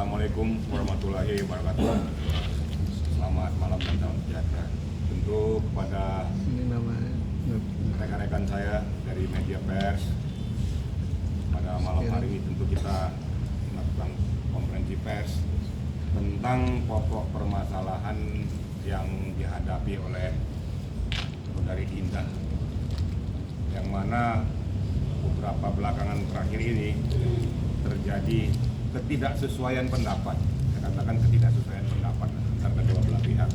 Assalamualaikum warahmatullahi wabarakatuh. Selamat malam dan salam sejahtera. Tentu kepada rekan-rekan saya dari media pers, pada malam hari ini tentu kita melakukan konferensi pers tentang pokok permasalahan yang dihadapi oleh Saudari Indah, yang mana beberapa belakangan terakhir ini terjadi ketidaksesuaian pendapat, saya katakan ketidaksesuaian pendapat antara kedua belah pihak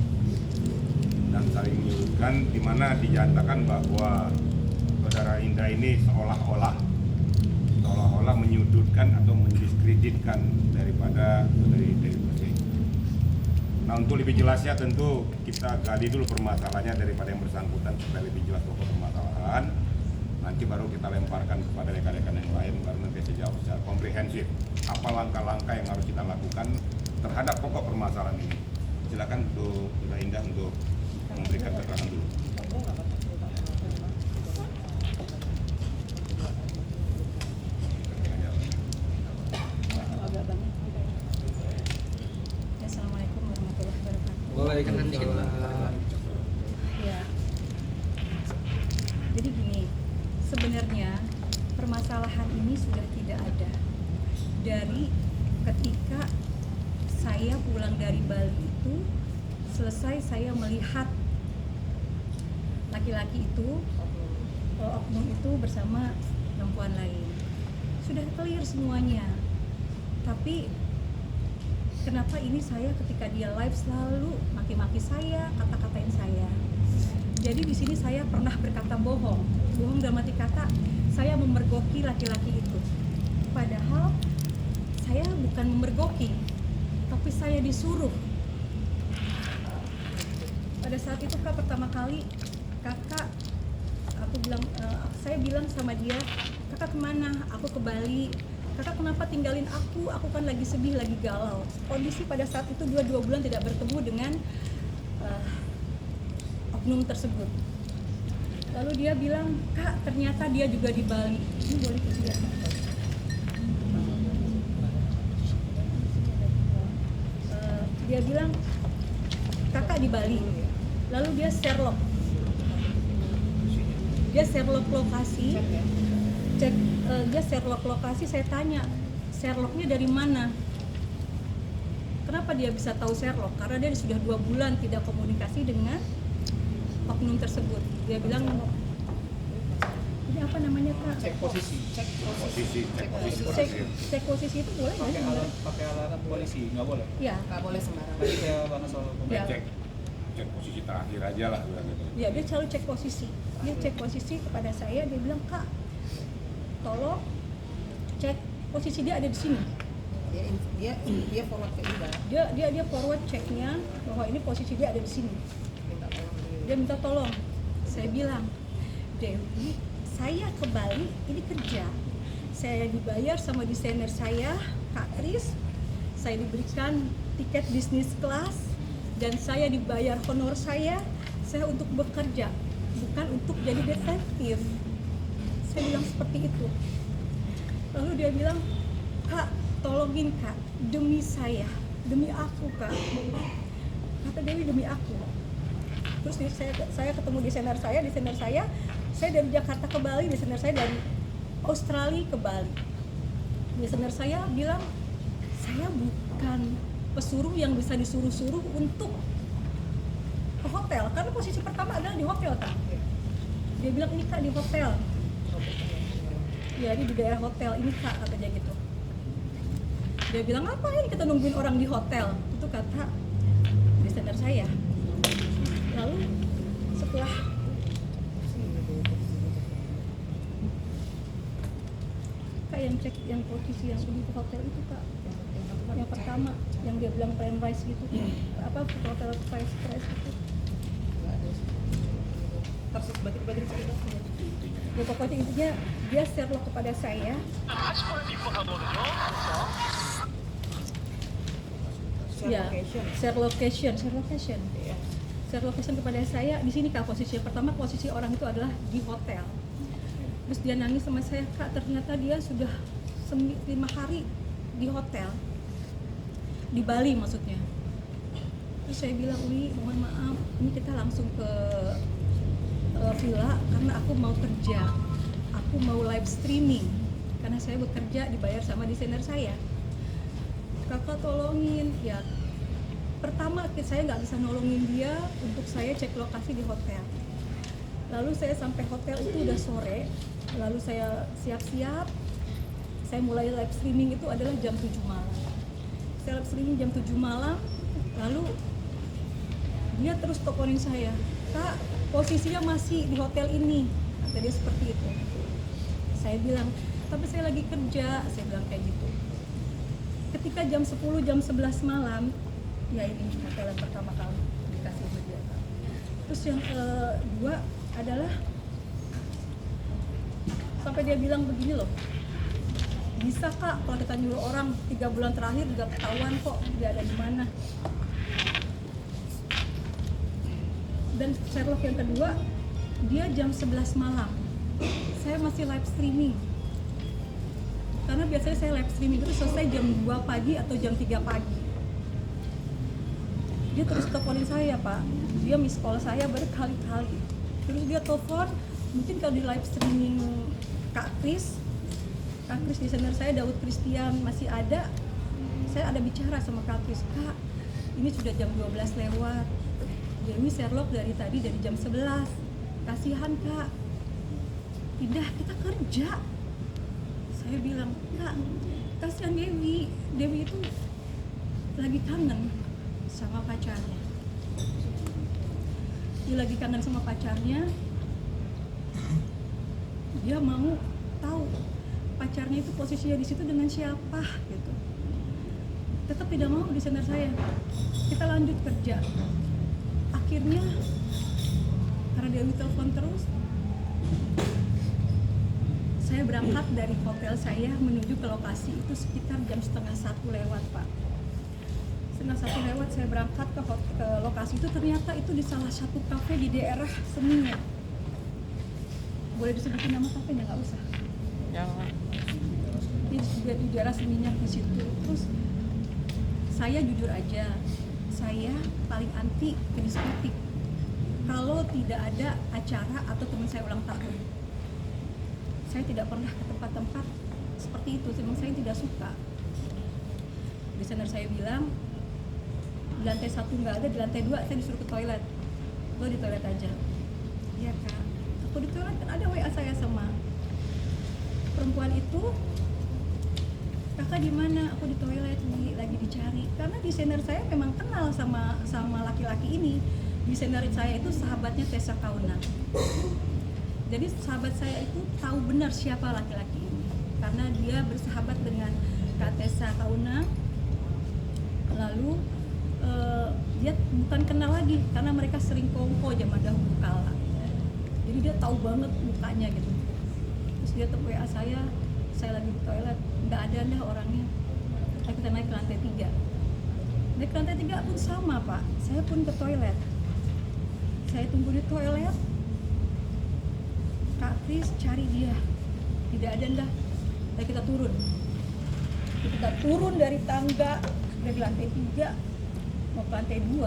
dan saling menyudutkan, di mana dinyatakan bahwa Saudara Indah ini seolah-olah menyudutkan atau mendiskreditkan daripada Saudari Dewi Persik. Nah, untuk lebih jelasnya tentu kita gali dulu permasalahannya daripada yang bersangkutan supaya lebih jelas pokok permasalahan. Nanti baru kita lemparkan kepada rekan-rekan yang lain, baru nanti saya jawab secara komprehensif apa langkah-langkah yang harus kita lakukan terhadap pokok permasalahan ini. Silakan untuk Saudara Indah untuk memberikan keterangan dulu. Assalamualaikum warahmatullahi wabarakatuh. Waalaikumsalam. Ya. Jadi gini, sebenarnya permasalahan ini sudah tidak ada dari ketika saya pulang dari Bali itu. Selesai saya melihat laki-laki itu, oknum itu bersama perempuan lain. Sudah clear semuanya. Tapi kenapa ini saya ketika dia live selalu maki-maki saya, kata-katain saya. Jadi di sini saya pernah berkata bohong dalam arti kata saya memergoki laki-laki itu. Padahal saya bukan memergoki, tapi saya disuruh. Pada saat itu Kak, pertama kali kakak, saya bilang sama dia, kakak kemana? Aku ke Bali. Kakak kenapa tinggalin aku? Aku kan lagi sedih, lagi galau. Kondisi pada saat itu 2 bulan tidak bertemu dengan oknum tersebut. Lalu dia bilang, Kak ternyata dia juga di Bali. Ini boleh lihat. Dia bilang, kakak di Bali. Lalu dia Sherlock lokasi. Dia Sherlock lokasi. Saya tanya, Sherlocknya dari mana? Kenapa dia bisa tahu Sherlock? Karena dia sudah 2 bulan tidak komunikasi dengan oknum tersebut. Dia bilang, ini apa namanya Kak? Cek posisi Cek posisi itu boleh nggak? pakai alat polisi nggak boleh. Ya. Nggak boleh sembarangan. Tadi saya bahas soal Ya. Cek posisi terakhir aja lah bilang gitu. Ya, dia selalu cek posisi. Dia cek posisi kepada saya. Dia bilang, Kak, tolong cek posisi dia ada di sini. Dia forward ke Indah. Dia forward ceknya bahwa ini posisi dia ada di sini. Minta tolong beliau. Dia minta tolong. Saya bilang, Dewi, saya ke Bali ini kerja. Saya dibayar sama desainer saya, Kak Tris. Saya diberikan tiket bisnis kelas dan saya dibayar honor saya untuk bekerja, bukan untuk jadi detektif. Saya bilang seperti itu. Lalu dia bilang, Kak, tolongin Kak, demi saya, demi aku Kak. Kata Dewi, demi aku. Terus saya ketemu desainer saya dari Jakarta ke Bali, desainer saya dari Australia ke Bali. Desainer saya bilang, saya bukan pesuruh yang bisa disuruh-suruh untuk ke hotel, karena posisi pertama adalah di hotel Kak. Dia bilang, ini Kak di hotel. Ya, di daerah hotel ini Kak, katanya gitu. Dia bilang, ngapain kita nungguin orang di hotel? Itu kata desainer saya. Lalu setelah Kak yang cek yang posisi yang di hotel itu Kak, yang pertama yang dia bilang prime rice gitu, apa hotel price gitu. Terus bagi cerita. Ya pokoknya intinya dia Sherlock kepada saya. Ya, share location. Share location kepada saya di sini Kak, posisi pertama, posisi orang itu adalah di hotel. Terus dia nangis sama saya, Kak ternyata dia sudah 5 hari di hotel. di Bali maksudnya. Terus saya bilang, Wi, mohon maaf, ini kita langsung ke villa karena aku mau kerja, aku mau live streaming karena saya bekerja dibayar sama desainer saya. Kakak tolongin ya. Pertama saya nggak bisa nolongin dia untuk saya cek lokasi di hotel. Lalu saya sampai hotel itu udah sore, lalu saya siap-siap, saya mulai live streaming itu adalah jam 7 malam. Saya live streaming jam 7 malam, lalu dia terus teleponin saya, Kak, posisinya masih di hotel ini, kata dia seperti itu. Saya bilang, tapi saya lagi kerja, saya bilang kayak gitu. Ketika jam 10, jam 11 malam, ya ini hotel yang pertama kali dikasih sama dia. Terus yang kedua adalah, sampai dia bilang begini loh, bisa Kak kalau kita nyuruh orang 3 bulan terakhir juga ketahuan kok dia ada di mana. Dan Sherlock yang kedua, dia jam 11 malam, saya masih live streaming. Karena biasanya saya live streaming itu selesai jam 2 pagi atau jam 3 pagi. Dia terus teleponin saya, Pak. Dia miss call saya berkali-kali. Terus dia telepon, mungkin kalau di live streaming Kak Kris desainer saya, Daud Christian masih ada. Saya ada bicara sama Kak Kris, Kak, ini sudah jam 12 lewat. Dewi Sherlock dari tadi dari jam 11. Kasihan Kak. Tidak, kita kerja. Saya bilang, Kak, kasihan Dewi. Dewi itu lagi kangen sama pacarnya. Dia lagi kangen sama pacarnya. Dia mau tahu pacarnya itu posisinya di situ dengan siapa gitu. Tetap tidak mau desainer saya. Kita lanjut kerja. Akhirnya karena Dewi telepon terus, saya berangkat dari hotel saya menuju ke lokasi itu sekitar jam 12:30 lewat, Pak. 12:30 lewat saya berangkat ke lokasi itu, ternyata itu di salah satu kafe di daerah Seminyak. Boleh disebutin nama kafenya? Nggak usah. Jangan. Di daerah Seminyak di situ. Terus saya jujur aja, saya paling anti ke diskotik kalau tidak ada acara atau teman saya ulang tahun. Saya tidak pernah ke tempat-tempat seperti itu, memang saya tidak suka. Desainer saya bilang, di lantai 1 nggak ada, di lantai 2 saya disuruh ke toilet. Lo di toilet aja. Iya Kak, aku di toilet kan ada WA saya sama perempuan itu. Kakak di mana? Aku di toilet nih, lagi dicari. Karena desainer saya memang kenal sama laki-laki ini. Desainer saya itu sahabatnya Tessa Kaunang. Jadi sahabat saya itu tahu benar siapa laki-laki ini. Karena dia bersahabat dengan Kak Tessa Kaunang. Lalu dia bukan kenal lagi karena mereka sering kongko zaman dahulu kala. Jadi dia tahu banget mukanya gitu. Terus dia tuh WA saya lagi di toilet, nggak ada dah orangnya. Kita naik ke lantai 3. Naik ke lantai 3 pun sama Pak, saya pun ke toilet. Saya tunggu di toilet, Kak Kris cari dia, tidak ada dah. Lalu kita turun. Kita turun dari tangga dari lantai 3 mau ke lantai 2.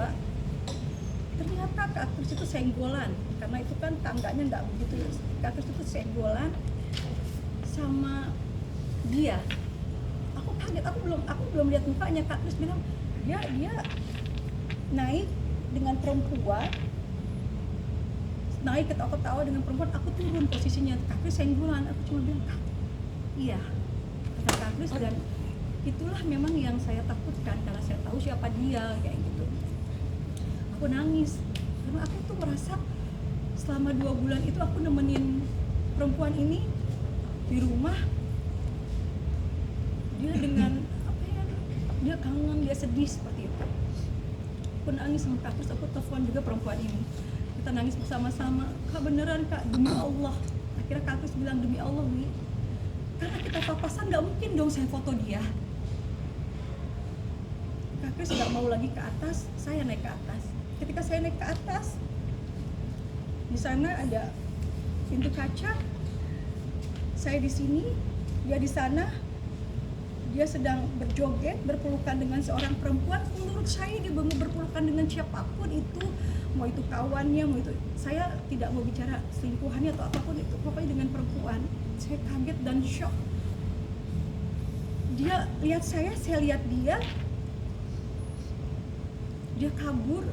Ternyata Kak Kris itu senggolan, karena itu kan tangganya nggak begitu. Kak Kris itu senggolan sama dia. Aku kaget, aku belum lihat mukanya. Kak Kris bilang dia naik dengan perempuan, naik ketawa-ketawa dengan perempuan, aku turun posisinya. Kak Kris senggolan, aku cuma bilang, Kak, iya, kata Kak Kris. Dan itulah memang yang saya takutkan karena saya tahu siapa dia, kayak gitu. Aku nangis karena aku tuh merasa selama 2 bulan itu aku nemenin perempuan ini di rumah. Dia dengan apa ya, dia kangen, dia sedih seperti itu. Aku nangis sama Kak Kris, aku telepon juga perempuan ini. Kita nangis bersama-sama. Kak, beneran Kak, demi Allah. Akhirnya Kak Kris bilang, demi Allah Wi, karena kita papasan nggak mungkin dong saya foto dia. Kak Kris nggak mau lagi ke atas, saya naik ke atas. Ketika saya naik ke atas, di sana ada pintu kaca. Saya di sini, dia di sana. Dia dia sedang berjoget, berpelukan dengan seorang perempuan. Menurut saya dia berpelukan dengan siapapun itu, mau itu kawannya, mau itu, saya tidak mau bicara selingkuhannya atau apapun itu, pokoknya dengan perempuan. Saya kaget dan shock. Dia lihat saya lihat dia kabur.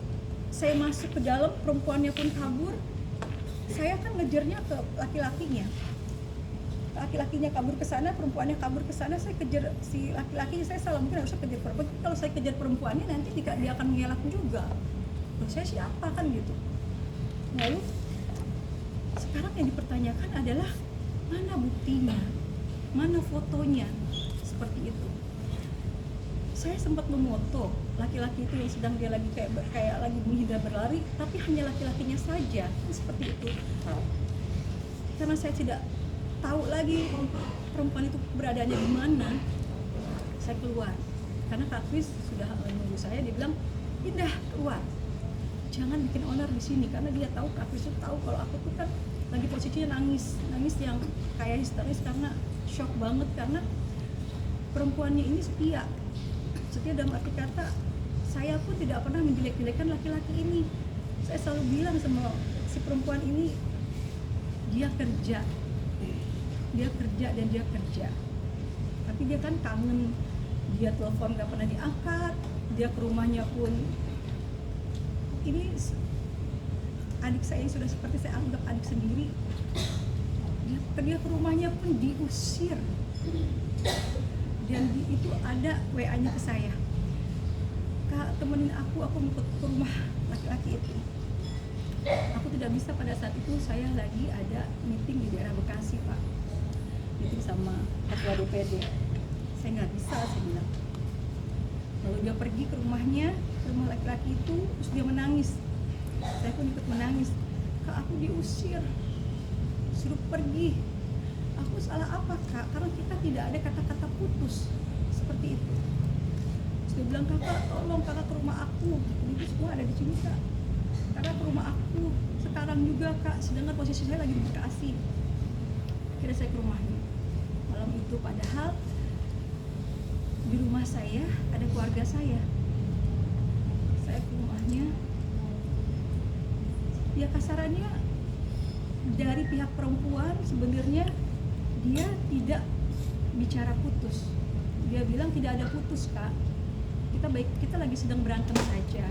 Saya masuk ke dalam, perempuannya pun kabur. Saya kan ngejarnya ke laki-lakinya. Laki-lakinya kabur ke sana, perempuannya kabur ke sana. Saya kejar si laki-lakinya, saya salah, mungkin harusnya kejar perempuan. Kalau saya kejar perempuannya nanti dia akan mengelak juga. Loh, saya siapa kan gitu. Lalu sekarang yang dipertanyakan adalah mana buktinya, mana fotonya, seperti itu. Saya sempat memoto laki-laki itu yang sedang dia lagi kayak lagi menghindar berlari, tapi hanya laki-lakinya saja, seperti itu. Karena saya tidak tahu lagi perempuan itu beradaannya di mana, saya keluar. Karena Kak Kris sudah menunggu saya, dia bilang, "Indah, keluar. Jangan bikin onar di sini," karena dia tahu, Kak Kris itu tahu kalau aku tuh kan lagi posisinya nangis yang kayak histeris karena shock banget, karena perempuannya ini setia dalam arti kata saya pun tidak pernah menjelek-jelekan laki-laki ini. Saya selalu bilang sama si perempuan ini, dia kerja dan dia kerja, tapi dia kan kangen, dia telepon gak pernah diangkat, dia ke rumahnya pun, ini adik saya yang sudah seperti saya anggap adik sendiri, dia ke rumahnya pun diusir. Dan itu ada WA-nya ke saya, "Kak, temenin aku mau ke rumah laki-laki itu." Aku tidak bisa, pada saat itu saya lagi ada meeting di daerah Bekasi, Pak, meeting sama ketua DPD. Saya nggak bisa, saya bilang. Lalu dia pergi ke rumahnya, ke rumah laki-laki itu, terus dia menangis. Saya pun ikut menangis, "Kak, aku diusir, suruh pergi." Aku salah apa, Kak? Karena kita tidak ada kata-kata putus seperti itu. Terus dia bilang, "Kakak, tolong kakak ke rumah aku." Itu semua ada di sini, Kak. Kakak ke rumah aku sekarang juga, Kak. Sedangkan posisi saya lagi di Bekasi. Akhirnya saya ke rumahnya malam itu, padahal di rumah saya ada keluarga saya. Saya ke rumahnya, ya kasarannya dari pihak perempuan sebenarnya dia tidak bicara putus. Dia bilang tidak ada putus, Kak. Kita lagi sedang berantem saja.